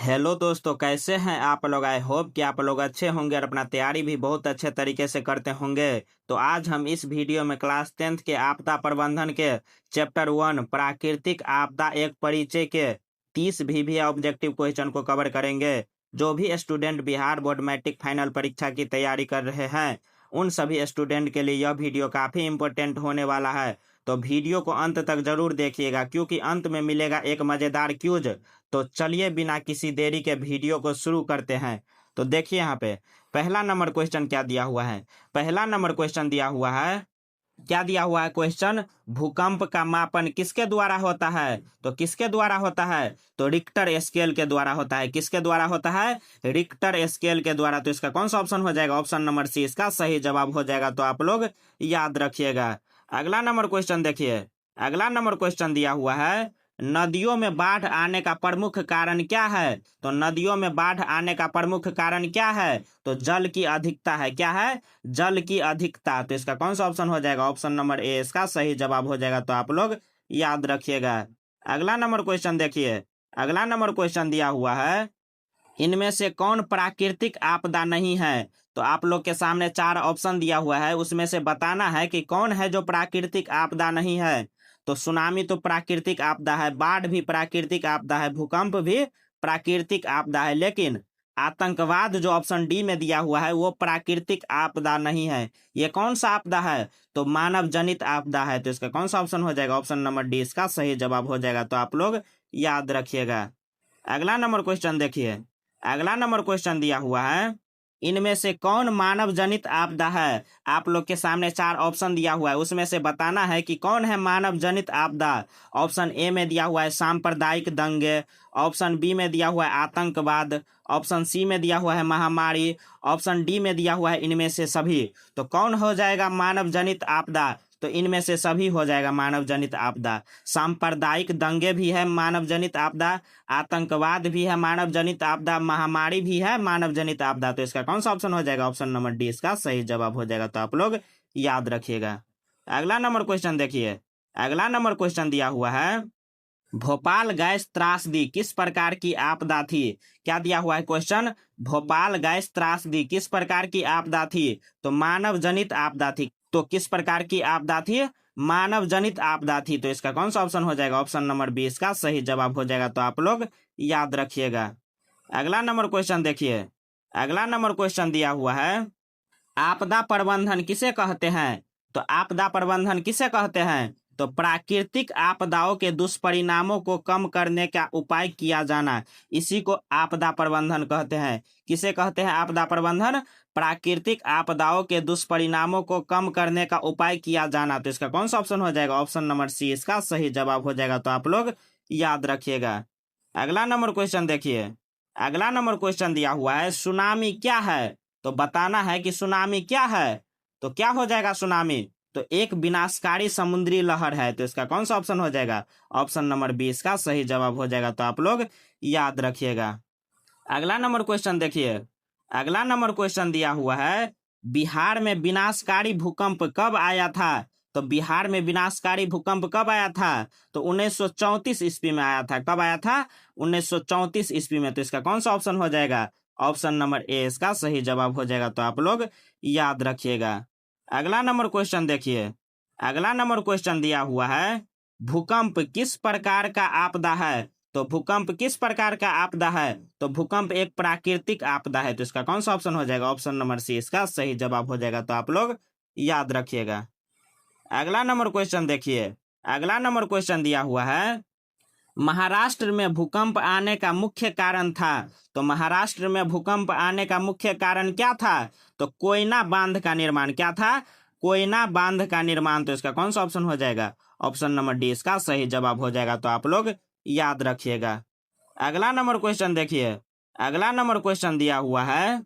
Hello दोस्तों, कैसे हैं आप लोग। आई होप कि आप लोग अच्छे होंगे और अपना तैयारी भी बहुत अच्छे तरीके से करते होंगे। तो आज हम इस वीडियो में क्लास 10th के आपदा प्रबंधन के चैप्टर 1 प्राकृतिक आपदा एक परिचय के 30 भी ऑब्जेक्टिव क्वेश्चन को कवर करेंगे। जो भी student Bihar board matric final परीक्षा की तैयारी कर रहे हैं उन सभी स्टूडेंट के लिए यह वीडियो काफ़ी इंपॉर्टेंट होने वाला है। तो वीडियो को अंत तक जरूर देखिएगा क्योंकि अंत में मिलेगा एक मज़ेदार क्यूज। तो चलिए बिना किसी देरी के वीडियो को शुरू करते हैं। तो देखिए यहाँ पे पहला नंबर क्वेश्चन क्या दिया हुआ है। पहला नंबर क्वेश्चन दिया हुआ है, क्या दिया हुआ है क्वेश्चन, भूकंप का मापन किसके द्वारा होता है। तो किसके द्वारा होता है, तो रिक्टर स्केल के द्वारा होता है। किसके द्वारा होता है, रिक्टर स्केल के द्वारा। तो इसका कौन सा ऑप्शन हो जाएगा, ऑप्शन नंबर सी इसका सही जवाब हो जाएगा। तो आप लोग याद रखिएगा। अगला नंबर क्वेश्चन देखिए, अगला नंबर क्वेश्चन दिया हुआ है, नदियों में बाढ़ आने का प्रमुख कारण क्या है। तो नदियों में बाढ़ आने का प्रमुख कारण क्या है, तो जल की अधिकता है। क्या है, जल की अधिकता। तो इसका कौन सा ऑप्शन हो जाएगा, ऑप्शन नंबर ए इसका सही जवाब हो जाएगा। तो आप लोग याद रखिएगा। अगला नंबर क्वेश्चन देखिए, अगला नंबर क्वेश्चन दिया हुआ है, इनमें से कौन प्राकृतिक आपदा नहीं है। तो आप लोग के सामने 4 ऑप्शन दिया हुआ है, उसमें से बताना है कि कौन है जो प्राकृतिक आपदा नहीं है। तो सुनामी तो प्राकृतिक आपदा है, बाढ़ भी प्राकृतिक आपदा है, भूकंप भी प्राकृतिक आपदा है, लेकिन आतंकवाद जो ऑप्शन डी में दिया हुआ है वो प्राकृतिक आपदा नहीं है। ये कौन सा आपदा है, तो मानव जनित आपदा है। तो इसका कौन सा ऑप्शन हो जाएगा, ऑप्शन नंबर डी इसका सही जवाब हो जाएगा। तो आप लोग याद रखिएगा। अगला नंबर क्वेश्चन देखिए, अगला नंबर क्वेश्चन दिया हुआ है, इनमें से कौन मानव जनित आपदा है। आप लोग के सामने 4 ऑप्शन दिया हुआ है, उसमें से बताना है कि कौन है मानव जनित आपदा। ऑप्शन ए में दिया हुआ है सांप्रदायिक दंगे, ऑप्शन बी में दिया हुआ है आतंकवाद, ऑप्शन सी में दिया हुआ है महामारी, ऑप्शन डी में दिया हुआ है इनमें से सभी। तो कौन हो जाएगा मानव जनित आपदा, तो इनमें से सभी हो जाएगा मानव जनित आपदा। सांप्रदायिक दंगे भी है मानव जनित आपदा, आतंकवाद भी है मानव जनित आपदा, महामारी भी है मानव जनित आपदा। तो इसका कौन सा ऑप्शन हो जाएगा, ऑप्शन नंबर डी इसका सही जवाब हो जाएगा। तो आप लोग याद रखिएगा। अगला नंबर क्वेश्चन देखिए, अगला नंबर क्वेश्चन दिया हुआ है, भोपाल गैस त्रासदी किस प्रकार की आपदा थी। क्या दिया हुआ है क्वेश्चन, भोपाल गैस त्रासदी किस प्रकार की आपदा थी। तो मानव जनित आपदा थी। तो किस प्रकार की आपदा थी, मानव जनित आपदा थी। तो इसका कौन सा ऑप्शन हो जाएगा, ऑप्शन नंबर 20 का सही जवाब हो जाएगा। तो आप लोग याद रखिएगा। अगला नंबर क्वेश्चन देखिए, अगला नंबर क्वेश्चन दिया हुआ है, आपदा प्रबंधन किसे कहते हैं। तो आपदा प्रबंधन किसे कहते हैं, तो प्राकृतिक आपदाओं के दुष्परिणामों को कम करने का उपाय किया जाना, इसी को आपदा प्रबंधन कहते हैं। किसे कहते हैं आपदा प्रबंधन, प्राकृतिक आपदाओं के दुष्परिणामों को कम करने का उपाय किया जाना। तो इसका कौन सा ऑप्शन हो जाएगा, ऑप्शन नंबर सी इसका सही जवाब हो जाएगा। तो आप लोग याद रखिएगा। अगला नंबर क्वेश्चन देखिए, अगला नंबर क्वेश्चन दिया हुआ है, सुनामी क्या है। तो बताना है कि सुनामी क्या है। तो क्या हो जाएगा सुनामी, तो एक विनाशकारी समुद्री लहर है। तो इसका कौन सा ऑप्शन हो जाएगा, ऑप्शन नंबर 20 का सही जवाब हो जाएगा। तो आप लोग याद रखिएगा। अगला नंबर क्वेश्चन देखिए, अगला नंबर क्वेश्चन दिया हुआ है, बिहार में विनाशकारी भूकंप कब आया था। तो बिहार में विनाशकारी भूकंप कब आया था, तो 1934 ईस्वी में आया था। कब आया था, 1934 ईस्वी में। तो इसका कौन सा ऑप्शन हो जाएगा, ऑप्शन नंबर ए इसका सही जवाब हो जाएगा। तो आप लोग याद रखिएगा। अगला नंबर क्वेश्चन देखिए, अगला नंबर क्वेश्चन दिया हुआ है, भूकंप किस प्रकार का आपदा है। तो भूकंप किस प्रकार का आपदा है, तो भूकंप एक प्राकृतिक आपदा है। तो इसका कौन सा ऑप्शन हो जाएगा, ऑप्शन नंबर सी इसका सही जवाब हो जाएगा। तो आप लोग याद रखिएगा। अगला नंबर क्वेश्चन देखिए, अगला नंबर क्वेश्चन दिया हुआ है, महाराष्ट्र में भूकंप आने का मुख्य कारण था। तो महाराष्ट्र में भूकंप आने का मुख्य कारण क्या था, तो कोयना बांध का निर्माण। क्या था, कोयना बांध का निर्माण। तो इसका कौन सा ऑप्शन हो जाएगा, ऑप्शन नंबर डी इसका सही जवाब हो जाएगा। तो आप लोग याद रखिएगा। अगला नंबर क्वेश्चन देखिए, अगला नंबर क्वेश्चन दिया हुआ है,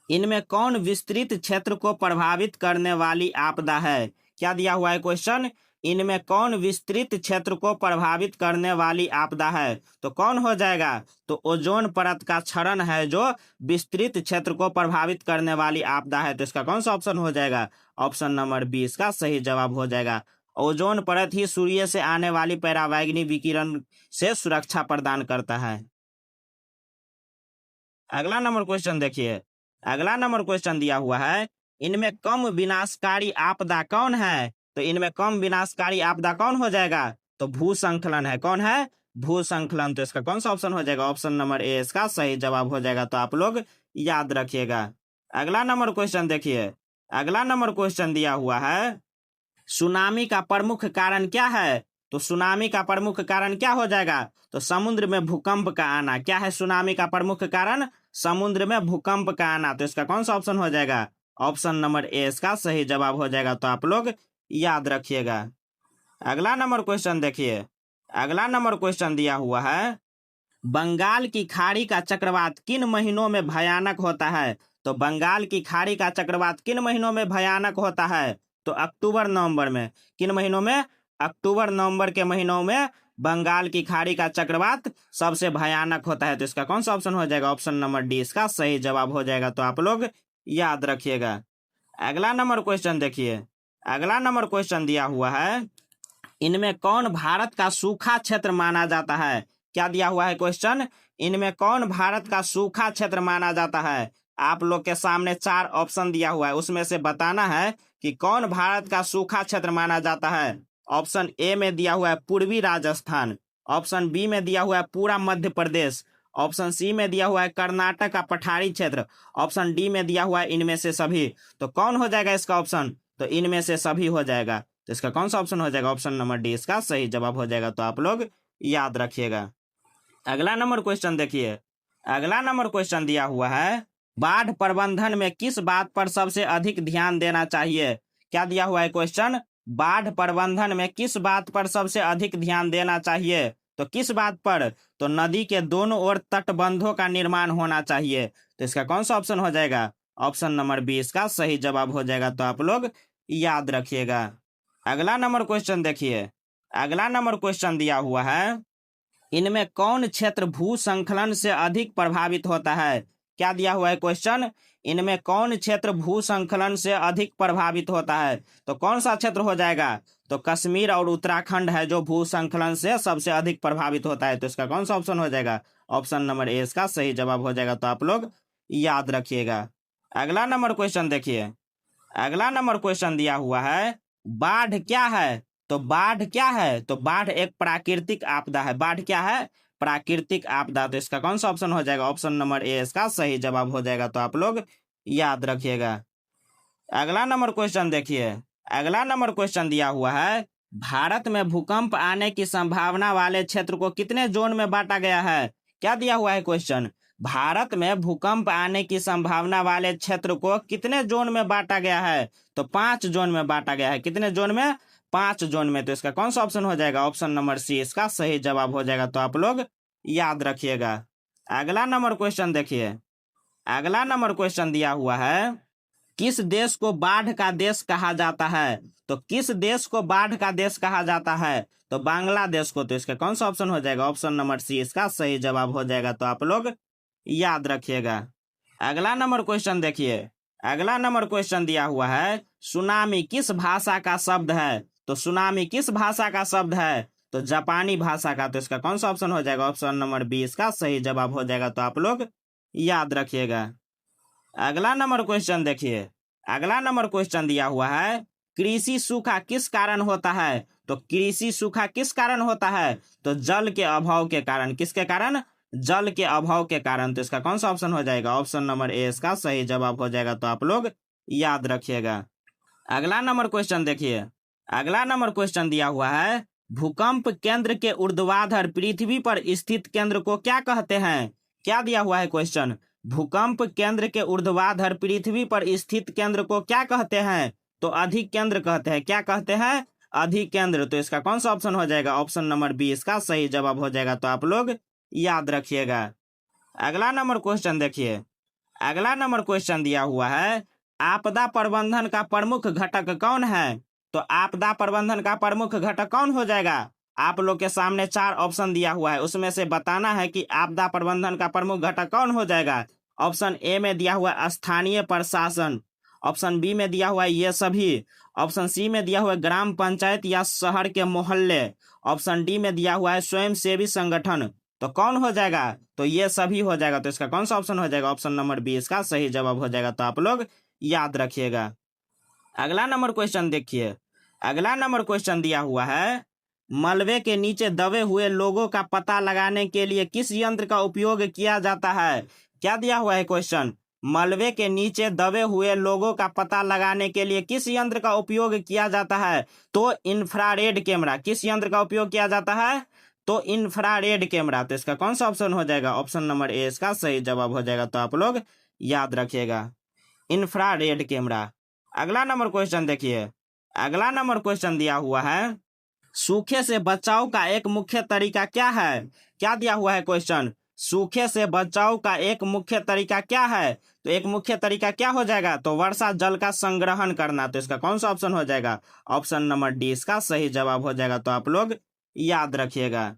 इनमें कौन विस्तृत क्षेत्र को प्रभावित करने वाली आपदा है। क्या दिया हुआ है क्वेश्चन, इनमें कौन विस्तृत क्षेत्र को प्रभावित करने वाली आपदा है। तो कौन हो जाएगा, तो ओजोन परत का क्षरण है जो विस्तृत क्षेत्र को प्रभावित करने वाली आपदा है। तो इसका कौन सा ऑप्शन हो जाएगा, ऑप्शन नंबर 20 का सही जवाब हो जाएगा। ओजोन परत ही सूर्य से आने वाली पराबैंगनी विकिरण से सुरक्षा प्रदान करता है। अगला नंबर क्वेश्चन देखिए, अगला नंबर क्वेश्चन दिया हुआ है, इनमें कम विनाशकारी आपदा कौन है? तो इनमें कम विनाशकारी आपदा कौन हो जाएगा? तो भूसंकलन है। कौन है? भूसंकलन। तो इसका कौन सा ऑप्शन हो जाएगा? ऑप्शन नंबर ए इसका सही जवाब हो जाएगा। तो आप लोग याद रखिएगा। अगला नंबर क्वेश्चन देखिए, अगला नंबर क्वेश्चन दिया हुआ है, सुनामी का प्रमुख कारण क्या है? तो सुनामी का प्रमुख कारण क्या हो जाएगा? तो समुद्र में भूकंप का आना। क्या है सुनामी का प्रमुख कारण? समुद्र में भूकंप का आना। तो इसका कौन सा ऑप्शन हो जाएगा? ऑप्शन नंबर ए इसका सही जवाब हो जाएगा। तो आप लोग याद रखिएगा। अगला नंबर क्वेश्चन देखिए, अगला नंबर क्वेश्चन दिया हुआ है, बंगाल की खाड़ी का चक्रवात किन महीनों में भयानक होता है? तो बंगाल की खाड़ी का चक्रवात किन महीनों में भयानक होता है? तो अक्टूबर नवंबर में। किन महीनों में? अक्टूबर नवंबर के महीनों में बंगाल की खाड़ी का चक्रवात सबसे भयानक होता है। तो इसका कौन सा ऑप्शन हो जाएगा? ऑप्शन नंबर डी इसका सही जवाब हो जाएगा। तो आप लोग याद रखिएगा। अगला नंबर क्वेश्चन देखिए, अगला नंबर क्वेश्चन दिया हुआ है, इनमें कौन भारत का सूखा क्षेत्र माना जाता है? क्या दिया हुआ है क्वेश्चन? इनमें कौन भारत का सूखा क्षेत्र माना जाता है? आप लोग के सामने 4 ऑप्शन दिया हुआ है, उसमें से बताना है कि कौन भारत का सूखा क्षेत्र माना जाता है। ऑप्शन ए में दिया हुआ है पूर्वी राजस्थान, ऑप्शन बी में दिया हुआ है पूरा मध्य प्रदेश, ऑप्शन सी में दिया हुआ है कर्नाटक का पठारी क्षेत्र, ऑप्शन डी में दिया हुआ है इनमें से सभी। तो कौन हो जाएगा इसका ऑप्शन? तो इनमें से सभी हो जाएगा। तो इसका कौन सा ऑप्शन हो जाएगा? ऑप्शन नंबर डी इसका सही जवाब हो जाएगा। तो आप लोग याद रखिएगा। अगला नंबर क्वेश्चन देखिए, अगला नंबर क्वेश्चन दिया हुआ है, बाढ़ प्रबंधन में किस बात पर सबसे अधिक ध्यान देना चाहिए? क्या दिया हुआ है क्वेश्चन? बाढ़ प्रबंधन में किस बात पर सबसे अधिक ध्यान देना चाहिए? तो किस बात पर? तो नदी के दोनों ओर तटबंधों का निर्माण होना चाहिए। तो इसका कौन सा ऑप्शन हो जाएगा? ऑप्शन नंबर बी इसका सही जवाब हो जाएगा। तो आप लोग याद रखिएगा। अगला नंबर क्वेश्चन देखिए, अगला नंबर क्वेश्चन दिया हुआ है, इनमें कौन क्षेत्र भूसंकलन से अधिक प्रभावित होता है? क्या दिया हुआ है क्वेश्चन? इनमें कौन क्षेत्र भूसंकलन से अधिक प्रभावित होता है? तो कौन सा क्षेत्र हो जाएगा? तो कश्मीर और उत्तराखंड है जो भूसंकलन से सबसे अधिक प्रभावित होता है। तो इसका कौन सा ऑप्शन हो जाएगा? ऑप्शन नंबर ए इसका सही जवाब हो जाएगा। तो आप लोग याद रखिएगा। अगला नंबर क्वेश्चन देखिए, अगला नंबर क्वेश्चन दिया हुआ है, बाढ़ क्या है? तो बाढ़ क्या है? तो बाढ़ एक प्राकृतिक आपदा है। बाढ़ क्या है? प्राकृतिक आपदा। तो इसका कौन सा ऑप्शन हो जाएगा? ऑप्शन नंबर ए इसका सही जवाब हो जाएगा। तो आप लोग याद रखिएगा। अगला नंबर क्वेश्चन देखिए, अगला नंबर क्वेश्चन दिया हुआ है, भारत में भूकंप आने की संभावना वाले क्षेत्र को कितने जोन में बांटा गया है? क्या दिया हुआ है क्वेश्चन? भारत में भूकंप आने की संभावना वाले क्षेत्र को कितने जोन में बांटा गया है? तो 5 जोन में बांटा गया है। कितने जोन में? 5 जोन में। तो इसका कौन सा ऑप्शन हो जाएगा? ऑप्शन नंबर सी इसका सही जवाब हो जाएगा। तो आप लोग याद रखिएगा। अगला नंबर क्वेश्चन देखिए, अगला नंबर क्वेश्चन दिया हुआ है, किस देश को बाढ़ का देश कहा जाता है? तो किस देश को बाढ़ का देश कहा जाता है? तो बांग्लादेश को। तो इसका कौन सा ऑप्शन हो जाएगा? ऑप्शन नंबर सी इसका सही जवाब हो जाएगा। तो आप लोग याद रखिएगा। अगला नंबर क्वेश्चन देखिए, अगला नंबर क्वेश्चन दिया हुआ है, सुनामी किस भाषा का शब्द है? तो सुनामी किस भाषा का शब्द है? तो जापानी भाषा का। तो इसका कौन सा ऑप्शन हो जाएगा? ऑप्शन नंबर बी इसका सही जवाब हो जाएगा। तो आप लोग याद रखिएगा। अगला नंबर क्वेश्चन देखिए, अगला नंबर क्वेश्चन दिया हुआ है, कृषि सूखा किस कारण होता है? तो कृषि सूखा किस कारण होता है? तो जल के अभाव के कारण। किसके कारण? जल के अभाव के कारण। तो इसका कौन सा ऑप्शन हो जाएगा? ऑप्शन नंबर ए इसका सही जवाब हो जाएगा। तो आप लोग याद रखिएगा। अगला नंबर क्वेश्चन देखिए, अगला नंबर क्वेश्चन दिया हुआ है, भूकंप केंद्र के ऊर्ध्वाधर पृथ्वी पर स्थित केंद्र को क्या कहते हैं? क्या दिया हुआ है क्वेश्चन? भूकंप केंद्र के ऊर्ध्वाधर पृथ्वी पर स्थित केंद्र को क्या कहते हैं? तो अधिकेंद्र कहते हैं। क्या कहते हैं? अधिकेंद्र। तो इसका कौन सा ऑप्शन हो जाएगा? ऑप्शन नंबर बी इसका सही जवाब हो जाएगा। तो आप लोग याद रखिएगा। अगला नंबर क्वेश्चन देखिए, अगला नंबर क्वेश्चन दिया हुआ है, आपदा प्रबंधन का प्रमुख घटक कौन है? तो आपदा प्रबंधन का प्रमुख घटक कौन हो जाएगा? आप लोग के सामने 4 ऑप्शन दिया हुआ है, उसमें से बताना है कि आपदा प्रबंधन का प्रमुख घटक कौन हो जाएगा। ऑप्शन ए में दिया हुआ है स्थानीय प्रशासन, ऑप्शन बी में दिया हुआ है ये सभी, ऑप्शन सी में दिया हुआ है ग्राम पंचायत या शहर के मोहल्ले, ऑप्शन डी में दिया हुआ है स्वयंसेवी संगठन, तो कौन हो जाएगा? तो ये सभी हो जाएगा। तो इसका कौन सा ऑप्शन हो जाएगा? ऑप्शन नंबर बी इसका सही जवाब हो जाएगा। तो आप लोग याद रखिएगा। अगला नंबर क्वेश्चन देखिए। अगला नंबर क्वेश्चन दिया हुआ है, मलबे के नीचे दबे हुए लोगों का पता लगाने के लिए किस यंत्र का उपयोग किया जाता है? क्या दिया हुआ है क्वेश्चन? मलबे के नीचे दबे हुए लोगों का पता लगाने के लिए किस यंत्र का उपयोग किया जाता है? तो इंफ्रारेड कैमरा। किस यंत्र का उपयोग किया जाता है? तो इंफ्रारेड कैमरा। तो इसका कौन सा ऑप्शन हो जाएगा? ऑप्शन नंबर ए इसका सही जवाब हो जाएगा। तो आप लोग याद रखिएगा, इंफ्रारेड कैमरा। अगला नंबर क्वेश्चन देखिए। अगला नंबर क्वेश्चन दिया हुआ है, सूखे से बचाव का एक मुख्य तरीका क्या है? क्या दिया हुआ है क्वेश्चन? सूखे से बचाव का एक मुख्य तरीका क्या है? तो एक मुख्य तरीका क्या हो जाएगा? तो वर्षा जल का संग्रहण करना। तो इसका कौन सा ऑप्शन हो जाएगा? ऑप्शन नंबर डी इसका सही जवाब हो जाएगा। तो आप लोग याद रखिएगा।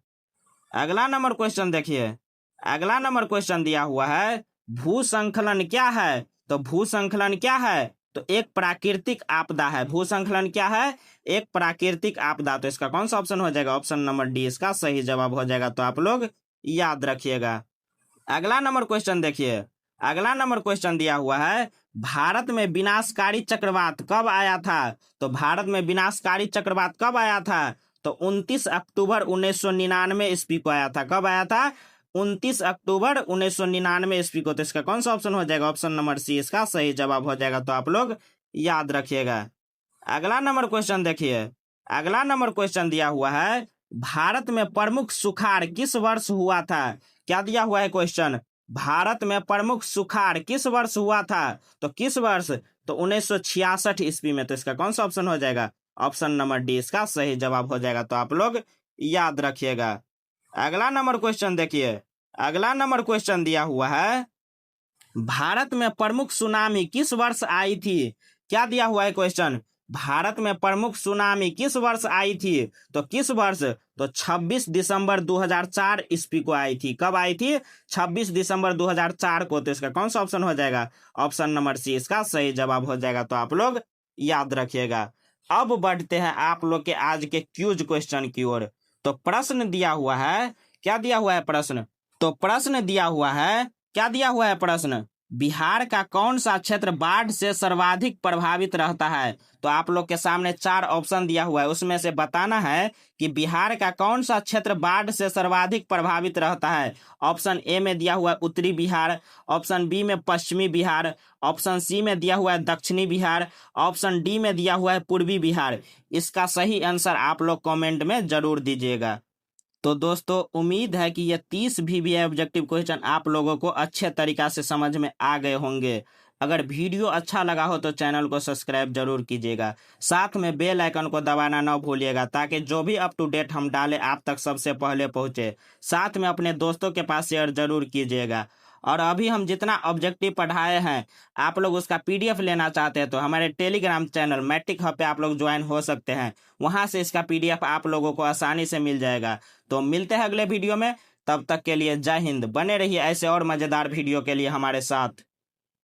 अगला नंबर क्वेश्चन देखिए। अगला नंबर क्वेश्चन दिया हुआ है, भूसंखलन क्या है? तो भूसंखलन क्या है? तो एक प्राकृतिक आपदा है। भूसंखलन क्या है? एक प्राकृतिक आपदा। तो इसका कौन सा ऑप्शन हो जाएगा? ऑप्शन नंबर डी इसका सही जवाब हो जाएगा। तो आप लोग याद रखिएगा। अगला नंबर क्वेश्चन देखिए। अगला नंबर क्वेश्चन दिया हुआ है, भारत में विनाशकारी चक्रवात कब आया था? तो भारत में विनाशकारी चक्रवात कब आया था? तो 29 अक्टूबर 1999 ईस्वी को आया था। कब आया था? 29 अक्टूबर 1999 ईस्वी को। तो इसका कौन सा ऑप्शन हो जाएगा? ऑप्शन नंबर सी इसका सही जवाब हो जाएगा। तो आप लोग याद रखिएगा। अगला नंबर क्वेश्चन देखिए। अगला नंबर क्वेश्चन दिया हुआ है, भारत में प्रमुख सुखाड़ किस वर्ष हुआ था? क्या दिया हुआ है क्वेश्चन? भारत में प्रमुख सुखाड़ किस वर्ष हुआ था? तो किस वर्ष? तो 1966 ईस्वी में। तो इसका कौन सा ऑप्शन हो जाएगा? ऑप्शन नंबर डी इसका सही जवाब हो जाएगा। तो आप लोग याद रखिएगा। अगला नंबर क्वेश्चन देखिए। अगला नंबर क्वेश्चन दिया हुआ है, भारत में प्रमुख सुनामी किस वर्ष आई थी? क्या दिया हुआ है क्वेश्चन? भारत में प्रमुख सुनामी किस वर्ष आई थी? तो किस वर्ष? तो 26 दिसंबर 2004 ईस्वी को आई थी। कब आई थी? 26 दिसंबर 2004 को। तो इसका कौन सा ऑप्शन हो जाएगा? ऑप्शन नंबर सी इसका सही जवाब हो जाएगा। तो आप लोग याद रखिएगा। अब बढ़ते हैं आप लोग के आज के क्यूज क्वेश्चन की ओर। तो प्रश्न दिया हुआ है। क्या दिया हुआ है प्रश्न? तो प्रश्न दिया हुआ है। क्या दिया हुआ है प्रश्न? बिहार का कौन सा क्षेत्र बाढ़ से सर्वाधिक प्रभावित रहता है? तो आप लोग के सामने 4 ऑप्शन दिया हुआ है, उसमें से बताना है कि बिहार का कौन सा क्षेत्र बाढ़ से सर्वाधिक प्रभावित रहता है। ऑप्शन ए में दिया हुआ है उत्तरी बिहार, ऑप्शन बी में पश्चिमी बिहार, ऑप्शन सी में दिया हुआ है दक्षिणी बिहार, ऑप्शन डी में दिया हुआ है पूर्वी बिहार। इसका सही आंसर आप लोग कमेंट में जरूर दीजिएगा। तो दोस्तों, उम्मीद है कि ये 30 भी ऑब्जेक्टिव क्वेश्चन आप लोगों को अच्छे तरीका से समझ में आ गए होंगे। अगर वीडियो अच्छा लगा हो तो चैनल को सब्सक्राइब जरूर कीजिएगा, साथ में बेल आइकन को दबाना न भूलिएगा, ताकि जो भी अप टू डेट हम डालें आप तक सबसे पहले पहुंचे। साथ में अपने दोस्तों के पास शेयर जरूर कीजिएगा। और अभी हम जितना ऑब्जेक्टिव पढ़ाए हैं, आप लोग उसका PDF लेना चाहते हैं तो हमारे टेलीग्राम चैनल मैट्रिक हब पे आप लोग ज्वाइन हो सकते हैं। वहां से इसका PDF आप लोगों को आसानी से मिल जाएगा। तो मिलते हैं अगले वीडियो में। तब तक के लिए जय हिंद। बने रहिए ऐसे और मजेदार वीडियो के लिए हमारे साथ।